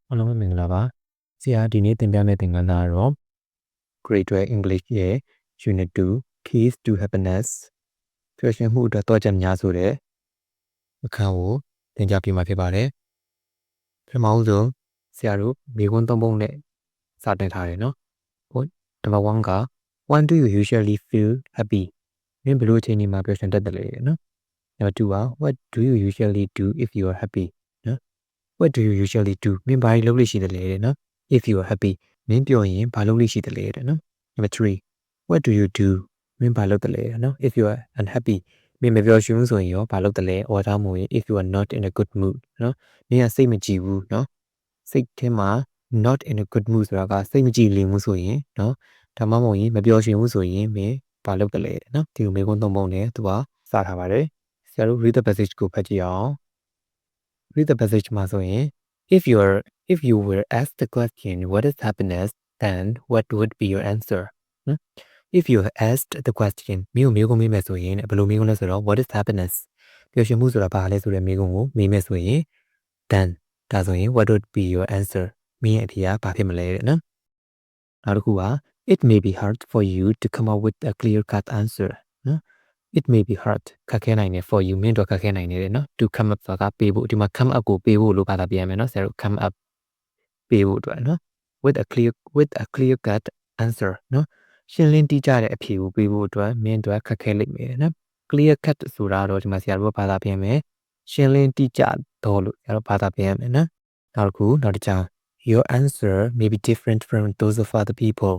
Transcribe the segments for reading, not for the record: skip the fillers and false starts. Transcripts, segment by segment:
အားလုံးပဲမင်္ဂလာပါဆရာဒီနေ့သင်ပြမယ့်သင်ခန်းစာကတော့ Grade 12 English ရဲ့ Unit 2 Keys to Happiness ပျော်ရွှင်မှုအတွက်တော့ချက်များဆိုတဲ့အခန်းကိုသင်ကြားပြမှာဖြစ်ပါတယ်ပထမဆုံးဆရာတို့မိခွန်းသုံးပုံနဲ့စတင်ထားတယ်နော်ဟုတ် Number 1က When do you usually feel happy မင်းဘယ်လိုအချိန်ဒီမှာပျော်ရွှင်တတ်တယ်လဲနော် Number 2က What do you usually do if you are happy နော် What do you usually do မင်းဘာလုပ်လို့ရှိတယ်လဲနော် If you are happy မင်းပြောရင်ဘာလုပ်လို့ရှိတယ်လဲနော် Number 3 What do you do မင်းဘာလုပ်တယ်လဲနော် If you are unhappy မင်းမပျော်ရွှင်ဘူးဆိုရင်ရောဘာလုပ်တယ်လဲ or ဒါမှမဟုတ် If you are not in a good mood နော်မင်းကစိတ်မကြည်ဘူးနော်စိတ်ထဲမှာ not in a good mood ဆိုတာကစိတ်မကြည်လင်ဘူးဆိုရင်နော်ဒါမှမဟုတ်ရင်မပျော်ရွှင်ဘူးဆိုရင်မင်းဘာလုပ်တယ်လဲနော်ဒီလိုမေးခွန်းသုံးပုံနဲ့သူကစထားပါတယ်ဆရာတို့ read the passage ကိုဖတ်ကြည့်အောင် read the passage မှာဆိုရင် if you were asked the question what is happiness then what would be your answer if you asked the question မျိုးကိုမေးမယ်ဆိုရင်ဘယ်လိုမေးခွန်းလဲဆိုတော့ what is happiness ပျော်ရွှင်မှုဆိုတာဘာလဲဆိုတဲ့မေးခွန်းကိုမေးမယ်ဆိုရင် then ဒါဆိုရင် what would be your answer မင်းရဲ့အဖြေကဘာဖြစ်မလဲတဲ့နော်နောက်တစ်ခုက it may be hard for you to come up with a clear cut answer နော် it may be hard ခက်ခဲနိုင်တယ် for you မင်းတို့ခက်ခဲနိုင်တယ်နော် to come up ဆိုတာကပေးဖို့ဒီမှာ come up ကိုပေးဖို့လို့ဘာသာပြန်မယ်နော်ဆရာတို့ come up ပေးဖို့အတွက်နော် with a clear cut answer နော်ရှင်းလင်းတိကျတဲ့အဖြေကိုပေးဖို့အတွက်မင်းတို့ခက်ခဲလိမ့်မယ်နော် clear cut ဆိုတာတော့ဒီမှာဆရာတို့ဘာသာပြန်မယ်ရှင်းလင်းတိကျတော့လို့ဆရာတို့ဘာသာပြန်မယ်နော်နောက်တစ်ကြောင်း your answer may be different from those of other people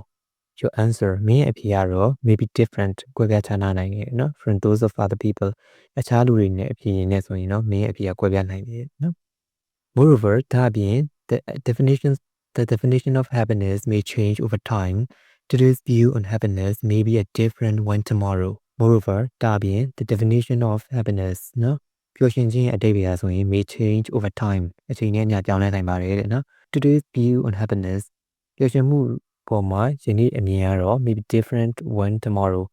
your answer မင်းရဲ့အဖြေကတော့ may be different ကွဲပြားခြားနားနိုင်တယ်နော် from those of other people အခြားလူတွေနဲ့အဖြေနဲ့ဆိုရင်တော့မင်းရဲ့အဖြေကကွဲပြားနိုင်တယ်နော် moreover ဒါအပြင် the definition of happiness may change over time today's view on happiness may be a different one tomorrow moreover ဒါအပြင် the definition of happiness နော်ပျော်ရွှင်ခြင်းရဲ့အဓိပ္ပာယ်ဆိုရင် may change over time အချိန်နဲ့အမျှပြောင်းလဲနိုင်ပါတယ်တဲ့နော် today's view on happiness ပျော်ရွှင်မှုပေါ်မှာယနေ့အမြင်ကတော့ maybe different one tomorrow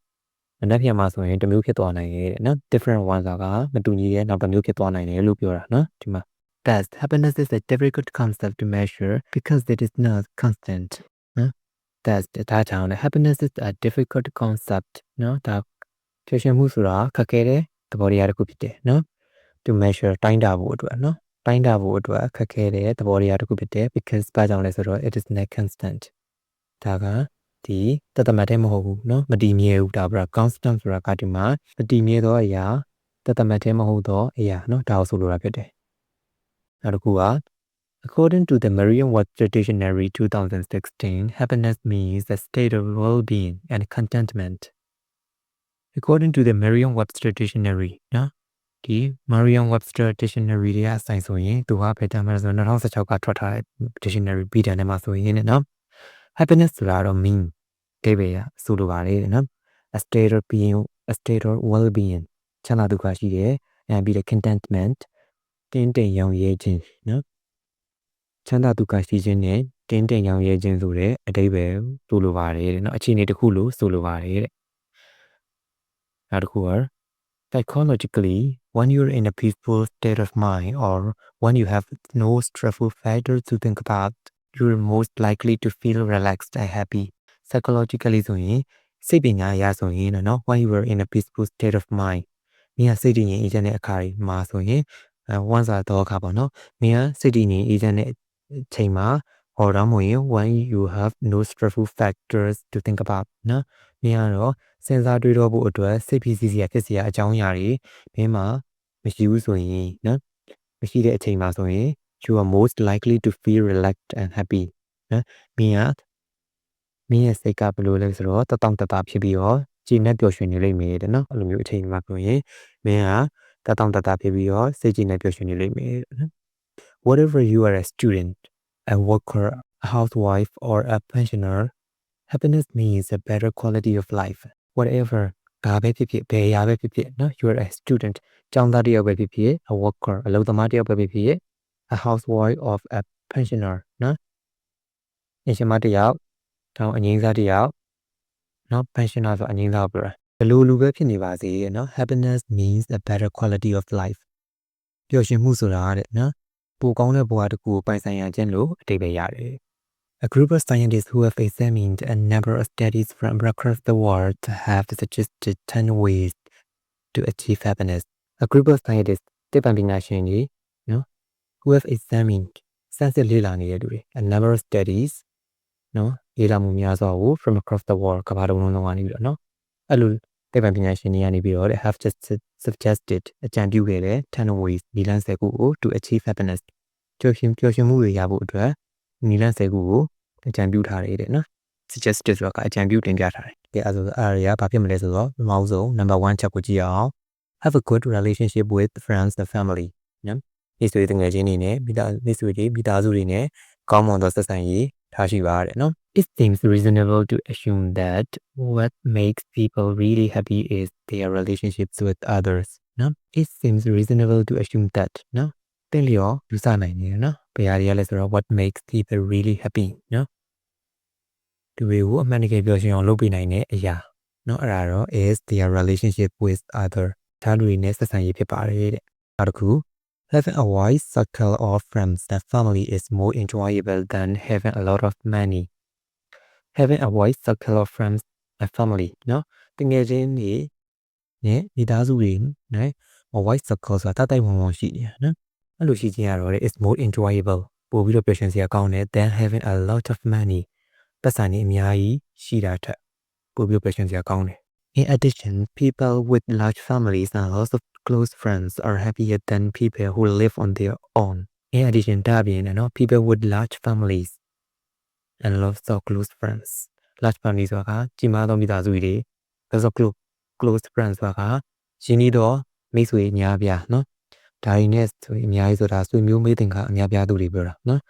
မနက်ဖြန်မှာဆိုရင်တစ်မျိုးဖြစ်သွားနိုင်တယ်တဲ့နော် different one ဆိုတာကမတူညီတဲ့နောက်တစ်မျိုးဖြစ်သွားနိုင်တယ်လို့ပြောတာနော်ဒီမှာ Thus happiness is a difficult concept to measure because it is not constant နော် Thus ဒါကြောင့် happiness is a difficult concept နော်ဒါပျော်ရွှင်မှုဆိုတာခက်ခဲတဲ့သဘောတရားတစ်ခုဖြစ်တယ်နော် to measure တိုင်းတာဖို့အတွက်နော်တိုင်းတာဖို့အတွက်ခက်ခဲတဲ့သဘောတရားတစ်ခုဖြစ်တယ် because ဘာကြောင့်လဲဆိုတော့ it is not constant ဒါကဒီတသမတ်တည်းမဟုတ်ဘူးเนาะမတည်မြဲဘူးဒါပြ constant ဆိုတာကဒီမှာမတည်မြဲသောအရာတသမတ်တည်းမဟုတ်သောအရာเนาะဒါကိုဆိုလိုတာဖြစ်တယ်နောက်တစ်ခုက according to the Merriam-Webster Dictionary 2016 happiness means a state of well-being and contentment according to the Merriam-Webster Dictionary เนาะဒီ Merriam-Webster Dictionary တွေအဆိုင်ဆိုရင်သူကဖယ်တမ်းမှာဆို2016ကထွက်ထားတဲ့ Dictionary ပြီးတယ်နဲ့မှာဆိုရင်เนาะhappiness ဆိုတာတော့ mean တဲ့ပဲဆိုလိုပါတယ်နော် a state of being a state of well being ချမ်းသာဒုက္ခရှိတယ်ပြီးတော့ contentment တင်းတိမ်ရောင်ရဲခြင်းနော်ချမ်းသာဒုက္ခရှိခြင်းနဲ့တင်းတိမ်ရောင်ရဲခြင်းဆိုတဲ့အဓိပ္ပာယ်ဆိုလိုပါတယ်တဲ့နော်အခြေအနေတစ်ခုလို့ဆိုလိုပါတယ်တဲ့နောက်တစ်ခုက psychologically when you're in a peaceful state of mind or when you have no stressful factors to think about you're most likely to feel relaxed and happy psychologically ဆိုရင်စိတ်ပညာအရဆိုရင်နော် when you were in a peaceful state of mind မင်းကစိတ်တည်ငြိမ်အေးချမ်းတဲ့အခါမှာဆိုရင်once တော့အခါပေါ့နော်မင်းကစိတ်တည်ငြိမ်အေးချမ်းတဲ့အချိန်မှာဟောတော့မဟုတ်ရင် when you have no stressful factors to think about နော်မင်းကတော့စဉ်းစားတွေးတောဖို့အတွက်စိတ်ဖိစီးစရာဖြစ်စရာအကြောင်းအရာတွေမင်းမှာမရှိဘူးဆိုရင်နော်မရှိတဲ့အချိန်မှာဆိုရင် you are most likely to feel relaxed and happy နော်မင်းရဲ့စိတ်ကဘယ်လိုလဲဆိုတော့တတောင့်တတဖြစ်ပြီးတော့ကြည်နဲ့ပျော်ရွှင်နေလိမ့်မယ်တဲ့နော်အဲ့လိုမျိုးအချိန်မှာဆိုရင်မင်းကတတောင့်တတဖြစ်ပြီးတော့စိတ်ကြည်နဲ့ပျော်ရွှင်နေလိမ့်မယ်နော် whatever you are a student a worker a housewife or a pensioner happiness means a better quality of life whatever ဘာပဲဖြစ်ဖြစ်ဘယ်အရာပဲဖြစ်ဖြစ်နော် you are a student ကျောင်းသားတစ်ယောက်ပဲဖြစ်ဖြစ် a worker အလုပ်သမားတစ်ယောက်ပဲဖြစ်ဖြစ် a housewife of a pensioner နော်အရှင်မတစ်ယောက်တောင်းအငိမ့်စားတစ်ယောက်နော် pensioner ဆိုအငိမ့်စားပြောတာဘယ်လိုလူပဲဖြစ်နေပါစေနော် happiness means a better quality of life ပျော်ရွှင်မှုဆိုတာတဲ့နော် ပိုကောင်းတဲ့ဘဝတစ်ခုကိုပိုင်ဆိုင်ရခြင်းလို့အဓိပ္ပာယ်ရတယ် A group of scientists who have examined a number of studies from across the world have suggested 10 ways to achieve happiness. A group of scientists သိပ္ပံပညာရှင်တွေနော် who have examined စမ်းစစ်လေ့လာနေတဲ့လူတွေ a number of studies နော်လေ့လာမှုများစွာကို from across the world ကမ္ဘာတစ်ဝန်းလုံးကနေပြီးတော့နော်အဲ့လိုသိပ္ပံပညာရှင်တွေကနေပြီးတော့ have just suggested အကြံပြုခဲ့တဲ့ 10 ways နည်းလမ်း10ခုကို to achieve happiness ပျော်ရွှင်မှုတွေရဖို့အတွက်နည်းလမ်း10ခုကိုအကြံပြုထားတယ်တဲ့နော် suggested ဆိုတာကအကြံပြုတင်ပြထားတယ်ကဲအဲ့ဒါတွေကဘာဖြစ်မလဲဆိုတော့ပထမဆုံး number 1 ချက်ကိုကြည့်အောင် have a good relationship with friends and family နော်ဒီဆိုတဲ့ငွေချင်းတွေနဲ့မိသားစုတွေနဲ့ကောင်းမွန်သောဆက်ဆံရေးထားရှိပါတဲ့နော် It seems reasonable to assume that what makes people really happy is their relationships with others နော် It seems reasonable to assume that နော်တင်လျော်ယူဆနိုင်နေတယ်နော်ဘယ်ဟာတွေကလဲဆိုတော့ what makes people really happy နော်သူတွေကိုအမှန်တကယ်ပျော်ရွှင်အောင်လုပ်ပေးနိုင်တဲ့အရာနော်အဲ့ဒါတော့ is their relationship with other သားလူတွေနဲ့ဆက်ဆံရေးဖြစ်ပါတယ်တဲ့နောက်တစ်ခု having a wide circle of friends and family is more enjoyable than having a lot of money having a wide circle of friends and family နော်တကယ်ချင်းနေနဲ့မိသားစုတွေနဲ့ a wide circle ဆိုတာတိုက်ဝန်းရှိနေတာနော်အဲ့လိုရှိခြင်းရတော့ is more enjoyable ပို့ပြီးတော့ပျော်ရွှင်စရာကောင်းတယ် than having a lot of money ပတ်စံနေအများကြီးရှိတာထက်ပို့ပြီးတော့ပျော်ရွှင်စရာကောင်းတယ် In addition, people with large families and lots of close friends are happier than people who live on their own. In addition, ဒါပြင်နော် people with large families and lots of close friends. Large families ဆိုတာကကြီးမားသောမိသားစုတွေ lots of close friends ဆိုတာကရင်းနှီးသောမိတ်ဆွေအများပြားနော်ဒါရင်းနဲ့ဆိုအများကြီးဆိုတာဆွေမျိုးမေးတင်ကအများပြားသူတွေပြောတာနော်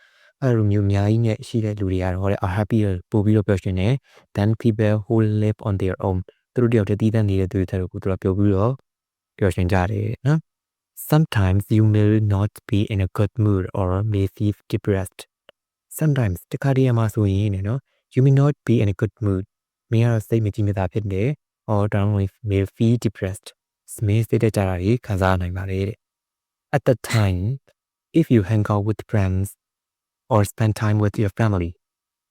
အဲ့လိုမျိုးအများကြီးနဲ့ရှိတဲ့လူတွေကတော့ are happier ပို့ပြီးတော့ပျော်ရွှင်တယ် than people who live on their own သူတို့တယောက်တည်းတည်တတ်နေတဲ့သူတွေတို့ကသူတို့ပြောပြီးတော့ပျော်ရွှင်ကြတယ်နော် Sometimes you may not be in a good mood or may feel depressed Sometimes တခါတည်းမှာဆိုရင်နော် you may not be in a good mood မင်းကတော့စိတ်မကြည်မသာဖြစ်နေ or down may feel depressed မင်းစိတ်တက်ကြတာကြီးခံစားနိုင်ပါတယ်တဲ့ At that time if you hang out with friends or spend time with your family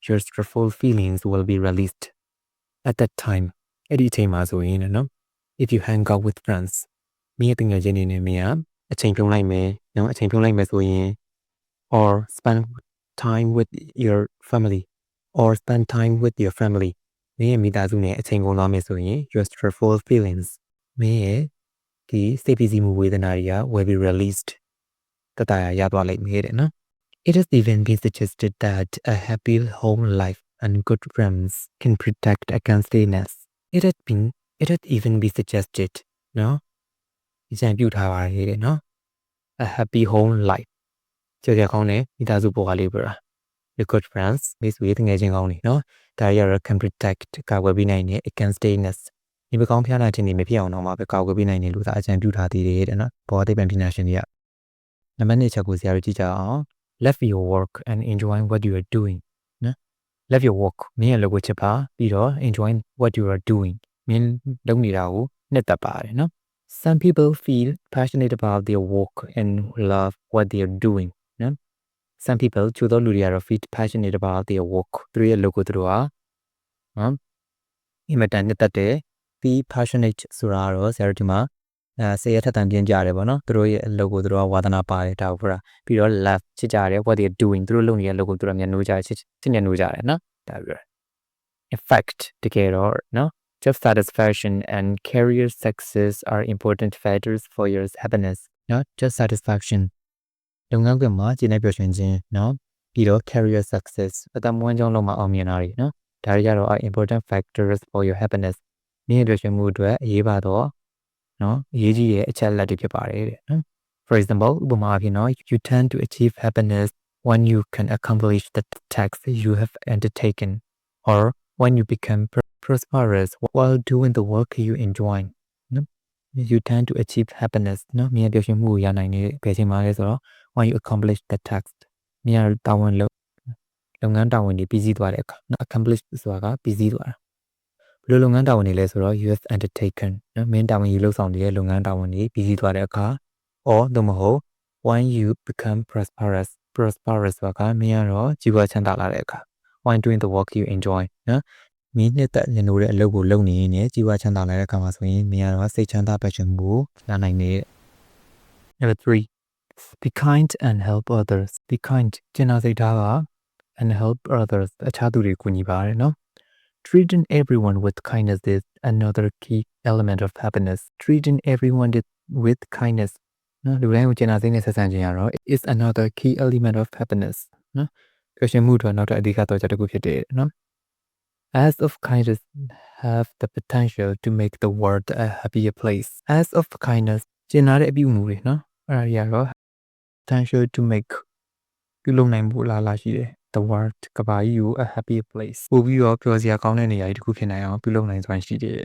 your stressful feelings will be released at that time အဲ့ဒီအချိန်မှာဆိုရင်နော် if you hang out with friends မင်းရဲ့တငယ်ချင်းတွေနဲ့မင်းကအချိန်ပြုံးလိုက်မယ်နော်အချိန်ပြုံးလိုက်မယ်ဆိုရင် or spend time with your familyမင်းရဲ့မိသားစုနဲ့အချိန်ကုန်သွားမယ်ဆိုရင် your stressful feelings မင်းရဲ့ဒီစိတ်ဖိစီးမှုဝေဒနာတွေက will be released တတရသွားလိမ့်မယ်တဲ့နော် It has even been suggested that a happy home life and good friends can protect against illness. It had even been suggested, no? ဒီစံပြုထားပါတယ်တဲ့နော် A happy home life. ကြော်ကြကောင်းတဲ့မိသားစုပေါ်ကလေးပြောတာ The good friends မိတ်ဆွေတငယ်ချင်းကောင်းနေနော်ဒါရရ can protect ကာကွယ်ပေးနိုင်တဲ့ against illness. ဒီပကောင်းဖျားနာခြင်းတွေမဖြစ်အောင်တော့မှပဲကာကွယ်ပေးနိုင်တယ်လို့သာအကြံပြုထားသေးတယ်တဲ့နော်ဘောသိပ္ပံပညာရှင်တွေကနံပါတ်1ချက်ကိုဆရာတို့ကြည့်ကြအောင် Love your work and enjoy what you are doing နော် Love your work မင်းရဲ့လုပ်ကိုချစ်ပါပြီးတော့ enjoy what you are doing မင်းလုပ်နေတာကိုနှစ်သက်ပါတယ်နော် Some people feel passionate about their work and love what they are doing နော် Some people ချို့သောလူတွေကတော့ feel passionate about their work သူတို့ရဲ့လုပ်ကိုသူတို့ဟာနော်အင်မတန်နှစ်သက်တယ် be passionate ဆိုတာတော့ဆရာတို့ဒီမှာဆရာထက်တန်ပြင်းကြတယ်ပေါ့နော်သူတို့ရဲ့အလုပ်ကိုသူတို့ကဝါသနာပါတယ်ဒါကိုပြောတာပြီးတော့ love ချစ်ကြတယ် what they are doing သူတို့လုပ်နေတဲ့အလုပ်ကိုသူတို့မျက်နှိုးကြတယ်ချစ်မျက်နှိုးကြတယ်နော်ဒါပြောတာ in fact တကယ်တော့နော် job satisfaction and career success are important factors for your happiness နော် job satisfaction လုပ်ငန်းခွင်မှာကျေနပ်ပျော်ရွှင်ခြင်းနော်ပြီးတော့ career success အသက်မွေးကြောင်းလုံးမှာအောင်မြင်တာတွေနော်ဒါတွေကတော့ important factors for your happiness နည်းပျော်ရွှင်မှုအတွက်အရေးပါတော့နော်အရေးကြီးတဲ့အချက်လက်တွေဖြစ်ပါတယ်တဲ့နော် For example ဥပမာအဖြစ်နော် you tend to achieve happiness when you can accomplish the tasks you have undertaken or when you become prosperous while doing the work you enjoy နော် you tend to achieve happiness နော်မြင်ပျော်ရွှင်မှုကိုရနိုင်တဲ့ဘယ်ချိန်မှာလဲဆိုတော့ when you accomplish the task မြင်တာဝန်လုပ်ငန်းတာဝန်တွေပြီးစီးသွားတဲ့အခါနော် accomplish ဆိုတာကပြီးစီးသွားတာဘယ်လိုလုပ်ငန်းတာဝန်တွေလဲဆိုတော့ you have undertaken နော်မင်းတာဝန်ယူလုပ်ဆောင်နေတဲ့လုပ်ငန်းတာဝန်တွေပြီးစီးသွားတဲ့အခါ or သို့မဟုတ် when you become prosperous ဆိုတာမင်းကတော့ကြီးပွားချမ်းသာလာတဲ့အခါ when doing the work you enjoy နော်မင်းနဲ့တက်ညနိုးတဲ့အလုပ်ကိုလုပ်နေရင်ကြီးပွားချမ်းသာလာတဲ့အခါမှာဆိုရင်မင်းကတော့စိတ်ချမ်းသာပျော်ရွှင်မှုရနိုင်တယ် Number 3 be kind and help others be kind ကျင်နာစိတ်ထားက and help others အခြားသူတွေကိုကူညီပါတယ်နော် Treating everyone with kindness is another key element of happiness. Treating everyone with kindness နော်လူတိုင်းကိုကျင်နာစိတ်နဲ့ဆက်ဆံခြင်းကတော့ is another key element of happiness နော်ပျော်ရွှင်မှုတော့နောက်ထပ်အဓိကတော့ချက်တစ်ခုဖြစ်တယ်နော် Acts of kindness have the potential to make the world a happier place. Acts of kindness ကျင်နာတဲ့အပြုအမူတွေနော်အဲ့ဒါတွေကတော့ potential to make ပြုလုပ်နိုင်မှုအလားအလာရှိတယ်The world ကမ္ဘာကြီးကို a happier place ပို့ပြီးတော့ပျော်စရာကောင်းတဲ့နေရာကြီးတစ်ခုဖြစ်နိုင်အောင်ပြုလုပ်နိုင်စွမ်းရှိတယ်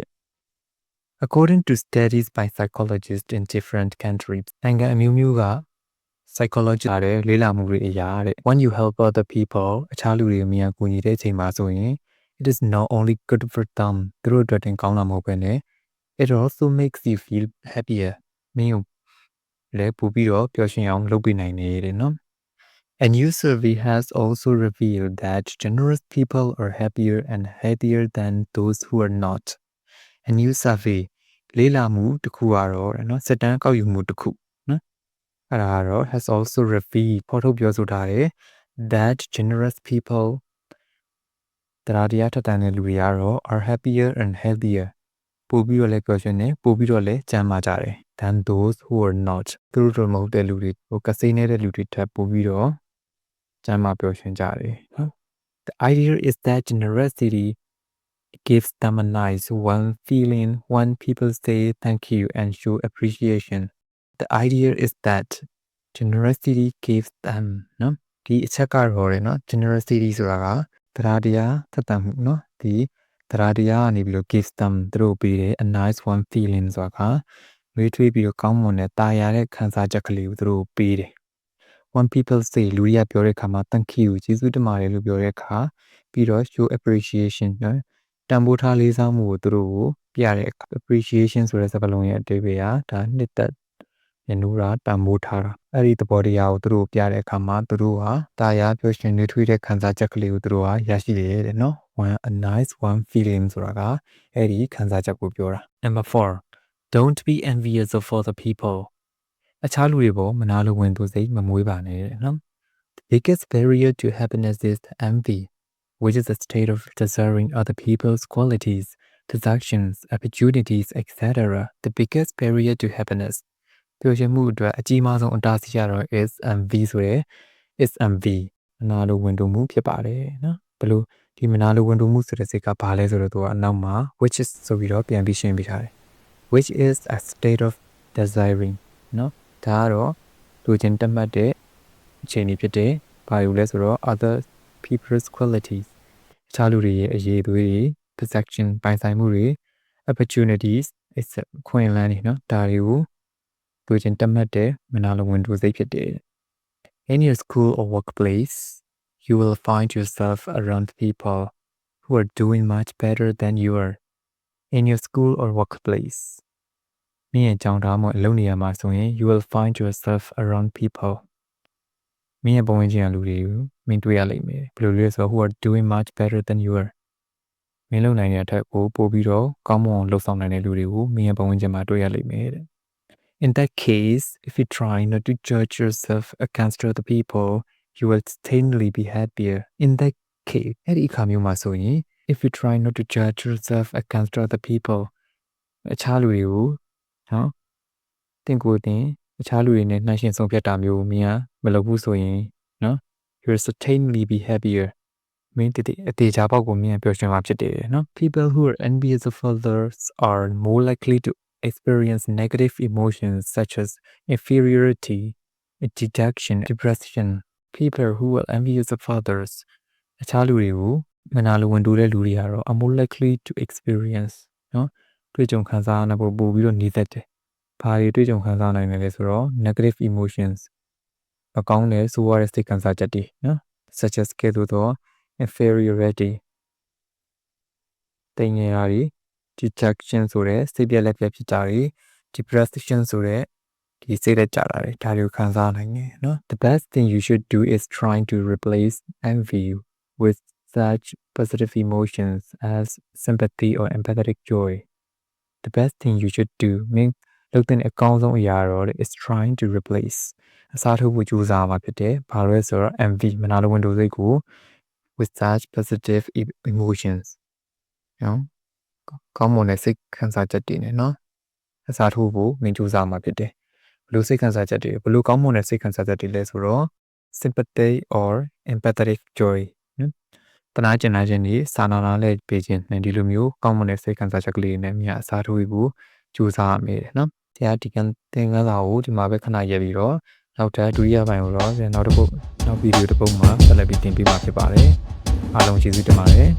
According to studies by psychologists in different countries နိုင်ငံအမျိုးမျိုးက psychology အားတဲ့လေ့လာမှုတွေအရာတဲ့ When you help other people အခြားလူတွေကိုမြန်ကူညီတဲ့အချိန်မှာဆိုရင် it is not only good for them သူတို့အတွက်တင်ကောင်းတာမဟုတ်ဘဲနဲ့ it also makes you feel happier မင်းကိုလည်းပို့ပြီးတော့ပျော်ရွှင်အောင်လုပ်ပေးနိုင်တယ်နော်A new survey has also revealed that generous people are happier and healthier than those who are not. A new survey လေ့လာမှုတစ်ခုကတော့နော်စက်တမ်းကောက်ယူမှုတစ်ခုနော်အဲ့ဒါကတော့ has also revealed ဖော်ထုတ်ပြောဆိုထားတယ် that generous people တရားထက်သန်တဲ့လူတွေကတော့ are happier and healthier ပိုပြီးတော့လည်းပျော်ရွှင်တယ်ပိုပြီးတော့လည်းကျန်းမာကြတယ် than those who are not သူတို့မဟုတ်တဲ့လူတွေဟိုကစိမ်းနေတဲ့လူတွေထက်ပိုပြီးတော့ကျမ်းမာပျော်ရွှင်ကြတယ်နော် The idea is that generosity gives them a nice warm feeling when people say thank you and show appreciation. The idea is that generosity gives them နော်ဒီအချက်ကတော့လေနော် generosity ဆိုတာကတရားထက်သန်မှုနော်ဒီတရားကနေပြီးတော့ gives them သူတို့ပေးတယ် a nice warm feeling ဆိုတာကရွေးထွေးပြီးတော့ကောင်းမွန်တဲ့တာယာတဲ့ခံစားချက်ကလေးကိုသူတို့ပေးတယ်When people say လူတွေကပြောတဲ့အခါမှာ thank you ကျေးဇူးတင်ပါတယ်လို့ပြောတဲ့အခါပြီးတော့ show appreciation နော်တန်ဖိုးထားလေးစားမှုကိုသူတို့ကိုပြတဲ့အခါ appreciation ဆိုတဲ့စကားလုံးရဲ့အဓိပ္ပာယ်ကဒါနှစ်သက်ညနူးတာတန်ဖိုးထားတာအဲ့ဒီသဘောတရားကိုသူတို့ပြတဲ့အခါမှာသူတို့ဟာတာယာပျော်ရွှင်နေထွေးတဲ့ခံစားချက်ကလေးကိုသူတို့ဟာရရှိတယ်တဲ့နော် a nice warm feeling ဆိုတာကအဲ့ဒီခံစားချက်ကိုပြောတာ Number 4 Don't be envious of other peopleအခြားလူတွေပေါ်မနာလိုဝင်သူစိတ်မမွေးပါနဲ့နော် The biggest barrier to happiness is envy, which is a state of desiring other people's qualities, possessions, opportunities, etc. The biggest barrier to happiness ပြောချင်မှုအတွက်အကြီးမားဆုံးအတားဆီးရတော့ is envy ဆိုရယ် is envy မနာလိုဝင်တူမှုဖြစ်ပါတယ်နော်ဘယ်လိုဒီမနာလိုဝင်တူမှုဆိုတဲ့စိတ်ကဘာလဲဆိုတော့သူကအနောက်မှာ which is ဆိုပြီးတော့ပြန်ပြီးရှင်းပြထားတယ် which is a state of desiring နော်ဒါကတော့လူချင်းတက်မှတ်တဲ့အခြေအနေဖြစ်တယ်။ဘာလို့လဲဆိုတော့ other people's qualities အခြားလူတွေရဲ့အရေးအသွေးတွေ possession ပိုင်ဆိုင်မှုတွေ opportunities ခွင့်လန်းတွေနော်ဒါတွေကိုလူချင်းတက်မှတ်တဲ့မနာလိုဝင်တူစိတ်ဖြစ်တယ်။ In your school or workplace, you will find yourself around people who are doing much better than you are. In your school or workplace မင်းရဲ့ကြောင်ထားမှုအလုပ်နေရာမှာဆိုရင် you will find yourself around people မင်းရဲ့ပုံဝင်ခြင်းလူတွေကိုမင်းတွေ့ရလိမ့်မယ်ဘယ်လိုလဲဆိုတော့ who are doing much better than you are မင်းလုပ်နိုင်တဲ့အထက်ကိုပို့ပြီးတော့ကောင်းမွန်လှုပ်ဆောင်နိုင်တဲ့လူတွေကိုမင်းရဲ့ပုံဝင်ခြင်းမှာတွေ့ရလိမ့်မယ်တဲ့ In that case if you try not to judge yourself against other people you will steadily be happier in that case အဲ့ဒီအခါမျိုးမှာဆိုရင် if you try not to judge yourself against other people အခြားလူတွေကိုနော်တင်ကိုတင်အခြားလူတွေနဲ့နှိုင်းယှဉ်ဆုံးဖြတ်တာမျိုးမင်းမလုပ်ဘူးဆိုရင်နော် you will certainly be happier မင်းအတေချာပေါက်ကိုမင်းပျော်ရွှင်မှာဖြစ်တယ်နော် people who are envious of others are more likely to experience negative emotions such as inferiority, dejection, depression. People who are envious of others အခြားလူတွေကိုမနာလိုဝင်တူတဲ့လူတွေကတော့ are more likely to experience နော်တွေ့ကြုံခံစားရတဲ့ပို့ပြီးတော့နေသက်တယ်။ဘာတွေတွေ့ကြုံခံစားနိုင်လဲဆိုတော့ negative emotions မကောင်းတဲ့ဆိုးရတဲ့စိတ်ခံစားချက်တွေနော် such as ကဲ့သို့သော inferiority တင်ငယ်ရာတွေ dejection ဆိုတဲ့စိတ်ပြက်လက်ပြက်ဖြစ်တာတွေ depression ဆိုတဲ့ ဒီစိတ်သက်ကြတာလေဒါတွေကိုခံစားနိုင်တယ်နော် The best thing you should do is trying to replace envy with such positive emotions as sympathy or empathetic joy. The best thing you should do mean လုပ်တဲ့အကောင်းဆုံးအရာတော့ is trying to replace အစားထိုးဖို့ကြိုးစားမှာဖြစ်တယ်ဘာလို့လဲဆိုတော့ envy မနာလိုဝင်တိုစိတ်ကို with such positive emotions နော်ကောင်းမွန်တဲ့စိတ်ခံစားချက်တွေနဲ့နော်အစားထိုးဖို့မင်းကြိုးစားမှာဖြစ်တယ်ဘလို့စိတ်ခံစားချက်တွေဘလို့ကောင်းမွန်တဲ့စိတ်ခံစားချက်တွေလဲဆိုတော့ sympathy or empathetic joy နော်တနာကျင်နာခြင်းတွေစာနာနာနဲ့ပေးခြင်းနဲ့ဒီလိုမျိုးကောင်းမွန်တဲ့စိတ်ခံစားချက်ကလေးနဲ့မြတ်အစားထိုးဖို့ကြိုးစားရမယ်နော်ဆရာဒီကန်သင်ခန်းစာကိုဒီမှာပဲခဏရပ်ပြီးတော့နောက်ထပ်ဒုတိယပိုင်းကိုတော့နောက်ဗီဒီယိုတစ်ပုဒ်မှာဆက်လက်ပြီးတင်ပြမှာဖြစ်ပါတယ်အားလုံးကျေးဇူးတင်ပါတယ်